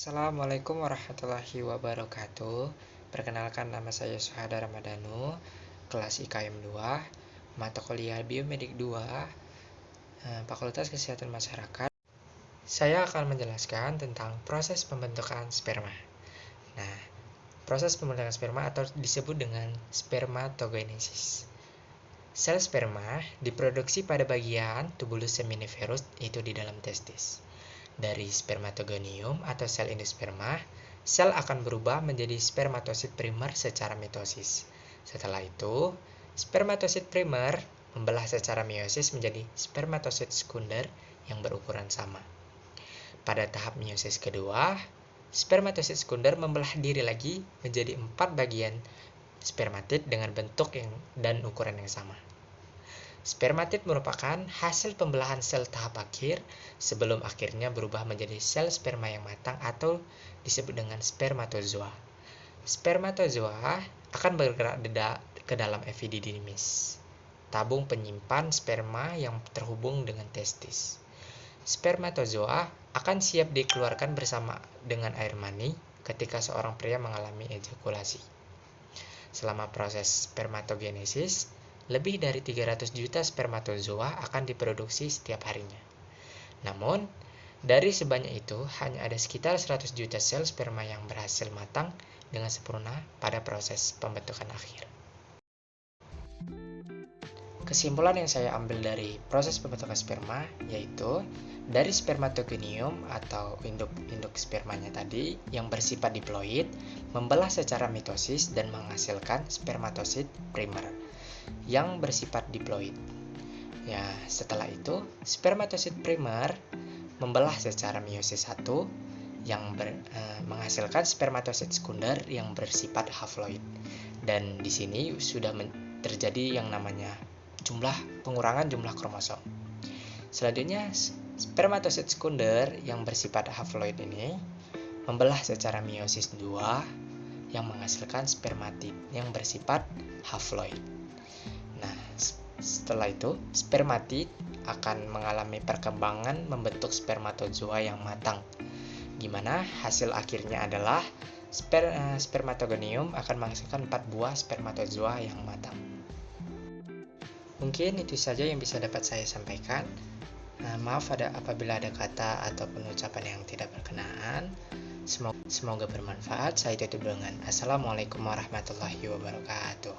Assalamualaikum warahmatullahi wabarakatuh. Perkenalkan, nama saya Suhada Ramadhanu, kelas IKM 2, mata kuliah Biomedik 2, Fakultas Kesehatan Masyarakat. Saya akan menjelaskan tentang proses pembentukan sperma. Nah, proses pembentukan sperma atau disebut dengan spermatogenesis. Sel sperma diproduksi pada bagian tubulus seminiferus, itu di dalam testis. Dari spermatogonium atau sel induk sperma, sel akan berubah menjadi spermatosit primer secara mitosis. Setelah itu, spermatosit primer membelah secara meiosis menjadi spermatosit sekunder yang berukuran sama. Pada tahap meiosis kedua, spermatosit sekunder membelah diri lagi menjadi 4 bagian spermatid dengan bentuk dan ukuran yang sama. Spermatid merupakan hasil pembelahan sel tahap akhir sebelum akhirnya berubah menjadi sel sperma yang matang atau disebut dengan spermatozoa. Spermatozoa akan bergerak ke dalam epididymis, tabung penyimpan sperma yang terhubung dengan testis. Spermatozoa akan siap dikeluarkan bersama dengan air mani ketika seorang pria mengalami ejakulasi. Selama proses spermatogenesis, lebih dari 300 juta spermatozoa akan diproduksi setiap harinya. Namun, dari sebanyak itu, hanya ada sekitar 100 juta sel sperma yang berhasil matang dengan sempurna pada proses pembentukan akhir. Kesimpulan yang saya ambil dari proses pembentukan sperma yaitu dari spermatogonium atau induk spermanya tadi yang bersifat diploid membelah secara mitosis dan menghasilkan spermatosit primer yang bersifat diploid. Ya, setelah itu spermatosit primer membelah secara meiosis 1 yang menghasilkan spermatosit sekunder yang bersifat haploid. Dan di sini sudah terjadi yang namanya pengurangan jumlah kromosom. Selanjutnya, spermatosit sekunder yang bersifat haploid ini membelah secara meiosis 2 yang menghasilkan spermatid yang bersifat haploid. Nah, setelah itu spermatid akan mengalami perkembangan membentuk spermatozoa yang matang, gimana hasil akhirnya adalah spermatogonium akan menghasilkan 4 buah spermatozoa yang matang. Mungkin itu saja yang bisa dapat saya sampaikan. Maaf apabila ada kata ataupun ucapan yang tidak berkenaan. Semoga bermanfaat. Saya tutup dengan Assalamualaikum warahmatullahi wabarakatuh.